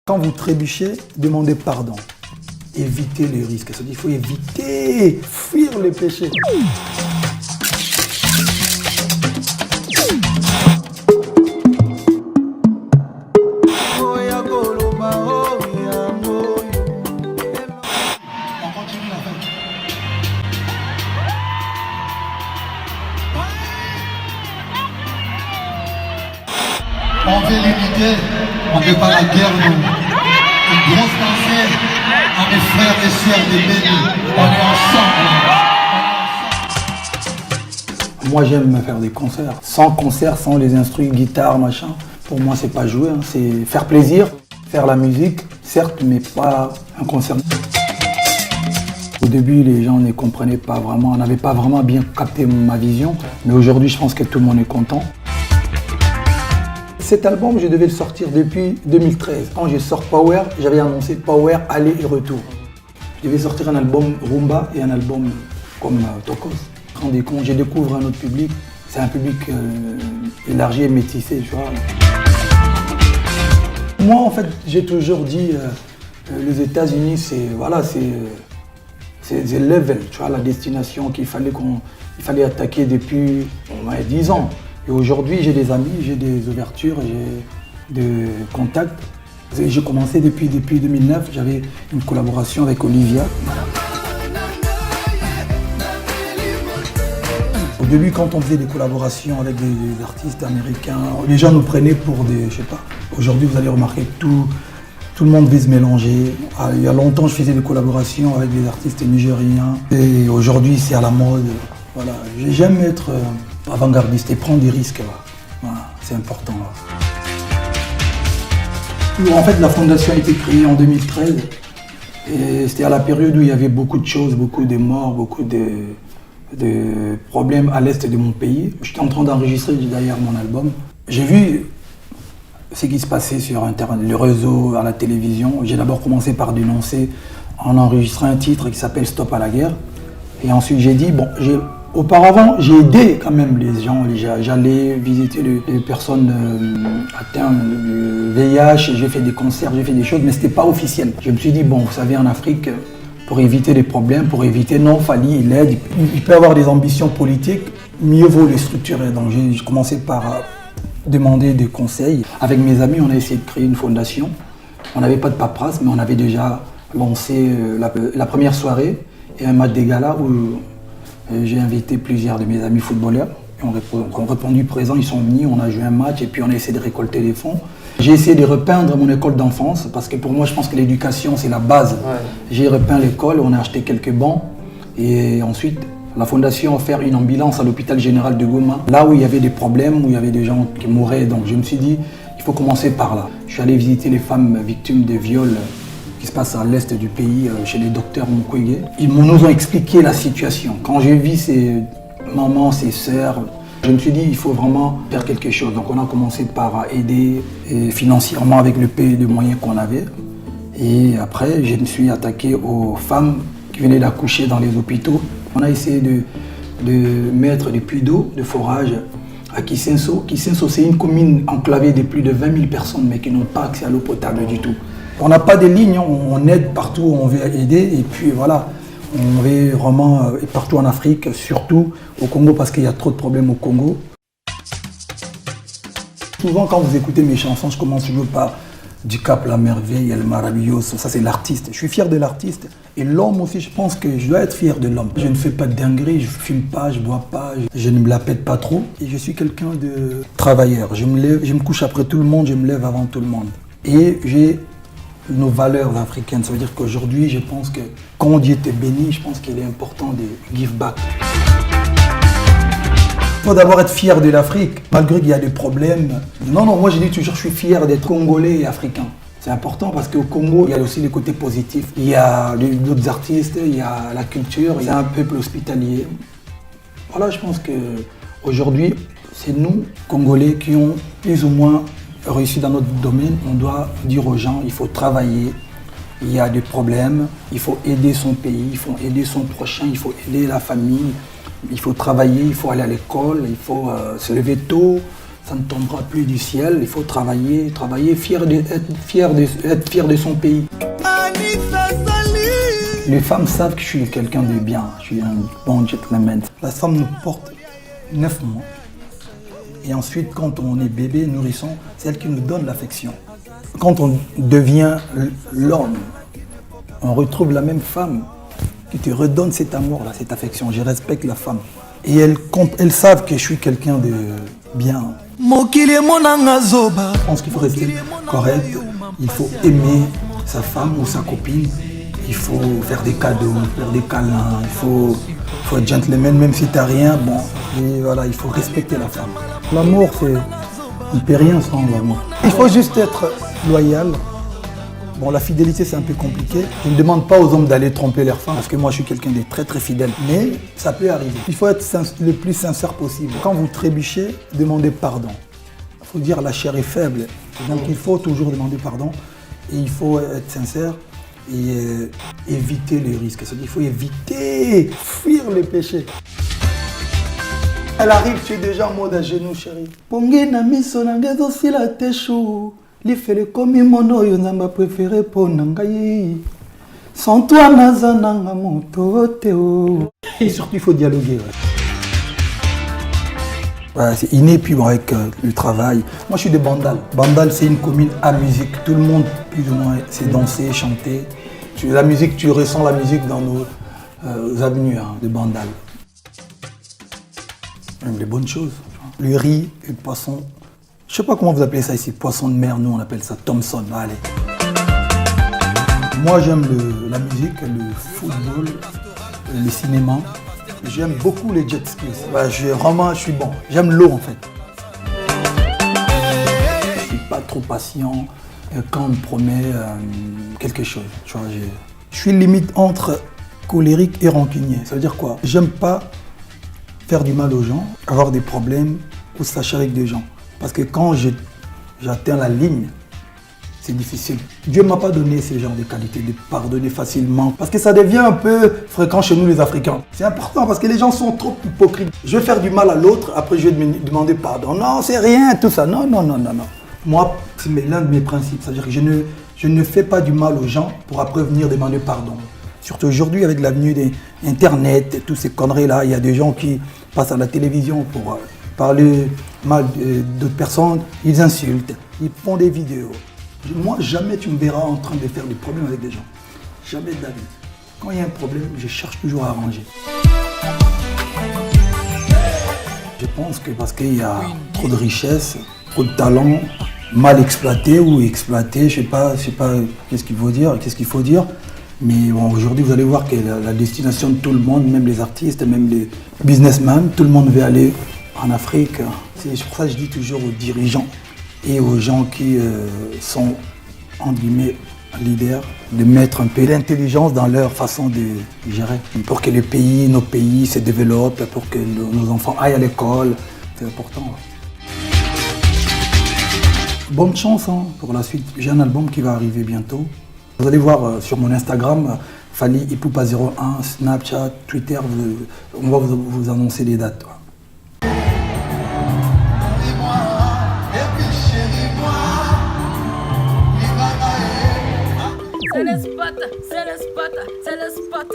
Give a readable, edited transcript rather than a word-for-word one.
Quand vous trébuchez, demandez pardon. Évitez les risques. Il faut éviter, fuir les péchés. On veut l'unité, on ne veut pas la guerre, nous. Une grosse pensée à mes frères et sœurs de Béni. On est ensemble. Moi, j'aime faire des concerts. Sans concert, sans les instruments, guitare, machin, pour moi, c'est pas jouer, hein. C'est faire plaisir, faire la musique, certes, mais pas un concert. Au début, les gens ne comprenaient pas vraiment, n'avaient pas vraiment bien capté ma vision. Mais aujourd'hui, je pense que tout le monde est content. Cet album, je devais le sortir depuis 2013. Quand je sors Power, j'avais annoncé Power aller et retour. Je devais sortir un album Rumba et un album comme Tokos. Rendez compte, je découvre un autre public. C'est un public élargi et métissé, tu vois. Moi, en fait, j'ai toujours dit, les États-Unis, c'est the level, tu vois, la destination qu'il fallait attaquer depuis 10 ans. Et aujourd'hui, j'ai des amis, j'ai des ouvertures, j'ai des contacts. J'ai commencé depuis 2009, j'avais une collaboration avec Olivia. Au début, quand on faisait des collaborations avec des artistes américains, les gens nous prenaient pour des, je sais pas. Aujourd'hui, vous allez remarquer que tout le monde veut se mélanger. Il y a longtemps, je faisais des collaborations avec des artistes nigériens. Et aujourd'hui, c'est à la mode. Voilà. J'aime être avant-gardiste et prendre des risques. Voilà. C'est important. En fait, la fondation a été créée en 2013. Et c'était à la période où il y avait beaucoup de choses, beaucoup de morts, beaucoup de problèmes à l'est de mon pays. J'étais en train d'enregistrer d'ailleurs mon album. J'ai vu ce qui se passait sur Internet, les réseaux, à la télévision. J'ai d'abord commencé par dénoncer en enregistrant un titre qui s'appelle Stop à la guerre. Et ensuite j'ai dit, bon, auparavant j'ai aidé quand même les gens. J'allais visiter les personnes atteintes du VIH, j'ai fait des concerts, j'ai fait des choses, mais c'était pas officiel. Je me suis dit, bon, vous savez, en Afrique, pour éviter les problèmes, pour éviter l'aide, il peut y avoir des ambitions politiques, mieux vaut les structurer. Donc j'ai commencé par demander des conseils. Avec mes amis, on a essayé de créer une fondation. On n'avait pas de paperasse, mais on avait déjà lancé la première soirée et un match des galas où j'ai invité plusieurs de mes amis footballeurs qui ont répondu présents. Ils sont venus, on a joué un match et puis on a essayé de récolter des fonds. J'ai essayé de repeindre mon école d'enfance parce que pour moi, je pense que l'éducation, c'est la base. Ouais. J'ai repeint l'école, on a acheté quelques bancs et ensuite, la fondation a offert une ambulance à l'hôpital général de Goma, là où il y avait des problèmes, où il y avait des gens qui mouraient. Donc je me suis dit, il faut commencer par là. Je suis allé visiter les femmes victimes de viols qui se passent à l'est du pays, chez les docteurs Mukwege. Ils nous ont expliqué la situation. Quand j'ai vu ces mamans, ces sœurs, je me suis dit, il faut vraiment faire quelque chose. Donc on a commencé par aider financièrement avec le peu de moyens qu'on avait. Et après, je me suis attaqué aux femmes qui venaient d'accoucher dans les hôpitaux. On a essayé de mettre des puits d'eau, de forage à Kisenso. Kisenso, c'est une commune enclavée de plus de 20 000 personnes, mais qui n'ont pas accès à l'eau potable du tout. On n'a pas de lignes, on aide partout où on veut aider. Et puis voilà, on veut vraiment, partout en Afrique, surtout au Congo, parce qu'il y a trop de problèmes au Congo. Souvent, quand vous écoutez mes chansons, je commence toujours par Du Cap, la merveille, El Maravilloso. Ça, c'est l'artiste. Je suis fier de l'artiste. Et l'homme aussi, je pense que je dois être fier de l'homme. Je ne fais pas de dinguerie, je ne fume pas, je ne bois pas, je ne me la pète pas trop. Et je suis quelqu'un de travailleur. Je me lève, je me couche après tout le monde, je me lève avant tout le monde. Et j'ai nos valeurs africaines. Ça veut dire qu'aujourd'hui, je pense que quand Dieu t'est béni, je pense qu'il est important de give back. Il faut d'abord être fier de l'Afrique, malgré qu'il y a des problèmes. Non, moi je dis toujours je suis fier d'être congolais et africain. C'est important parce qu'au Congo, il y a aussi les côtés positifs. Il y a d'autres artistes, il y a la culture, il y a un peuple hospitalier. Voilà, je pense qu'aujourd'hui, c'est nous, Congolais, qui ont plus ou moins réussi dans notre domaine. On doit dire aux gens, il faut travailler. Il y a des problèmes, il faut aider son pays, il faut aider son prochain, il faut aider la famille. Il faut travailler, il faut aller à l'école, il faut se lever tôt, Ça ne tombera plus du ciel. Il faut travailler, être fier de son pays. Les femmes savent que je suis quelqu'un de bien, je suis un bon gentleman. La femme nous porte 9 mois. Et ensuite, quand on est bébé, nourrisson, c'est elle qui nous donne l'affection. Quand on devient l'homme, on retrouve la même femme qui te redonne cet amour-là, cette affection. Je respecte la femme. Et elles savent que je suis quelqu'un de bien. Je pense qu'il faut rester correct. Il faut aimer sa femme ou sa copine. Il faut faire des cadeaux, faire des câlins. Il faut être gentleman, même si tu n'as rien. Bon, et voilà, il faut respecter la femme. L'amour, on ne peut rien sans l'amour. Il faut juste être loyal. Bon, la fidélité, c'est un peu compliqué. Je ne demande pas aux hommes d'aller tromper leurs femmes, parce que moi, je suis quelqu'un de très, très fidèle. Mais ça peut arriver. Il faut être le plus sincère possible. Quand vous trébuchez, demandez pardon. Il faut dire la chair est faible. Donc, il faut toujours demander pardon. Et il faut être sincère et éviter les risques. C'est-à-dire qu'il faut éviter, fuir les péchés. Elle arrive, tu es déjà en mode à genoux, chérie. Lifele komi mono yo nzamba préféré pour nangayi. Sans toi naza nanga moto teo. Et surtout il faut dialoguer. Voilà, c'est inné puis bon, avec le travail. Moi je suis de Bandal. Bandal c'est une commune à musique. Tout le monde plus ou moins c'est danser, chanter. La musique, tu ressens la musique dans nos avenues de Bandal. Même les bonnes choses. Le riz et le poisson. Je sais pas comment vous appelez ça ici, poisson de mer, nous on appelle ça Thomson, allez. Moi j'aime la musique, le football, le cinéma. J'aime beaucoup les jet skis. Je suis bon. J'aime l'eau en fait. Je suis pas trop patient quand on me promet quelque chose. Tu vois, je suis limite entre colérique et rancunier. Ça veut dire quoi? J'aime pas faire du mal aux gens, avoir des problèmes ou se fâcher avec des gens. Parce que quand j'atteins la ligne, c'est difficile. Dieu ne m'a pas donné ce genre de qualité, de pardonner facilement. Parce que ça devient un peu fréquent chez nous les Africains. C'est important parce que les gens sont trop hypocrites. Je vais faire du mal à l'autre, après je vais demander pardon. Non, c'est rien, tout ça. Non. Moi, c'est l'un de mes principes. C'est-à-dire que je ne fais pas du mal aux gens pour après venir demander pardon. Surtout aujourd'hui, avec l'avenue d'Internet et toutes ces conneries-là, il y a des gens qui passent à la télévision pour parler mal d'autres personnes, ils insultent, ils font des vidéos. Moi, jamais tu me verras en train de faire des problèmes avec des gens. Jamais de la vie. Quand il y a un problème, je cherche toujours à arranger. Je pense que parce qu'il y a trop de richesse, trop de talent, mal exploité ou exploité, je sais pas qu'est-ce qu'il faut dire. Mais bon, aujourd'hui, vous allez voir que la destination de tout le monde, même les artistes, même les businessmen, tout le monde veut aller en Afrique. C'est pour ça que je dis toujours aux dirigeants et aux gens qui sont, entre guillemets, leaders, de mettre un peu d'intelligence dans leur façon de gérer. Pour que nos pays se développent, pour que nos enfants aillent à l'école. C'est important. Bonne chance pour la suite. J'ai un album qui va arriver bientôt. Vous allez voir sur mon Instagram, Fally Ipupa 01, Snapchat, Twitter, on va vous annoncer les dates. C'est le spot, c'est le spot, c'est le spot.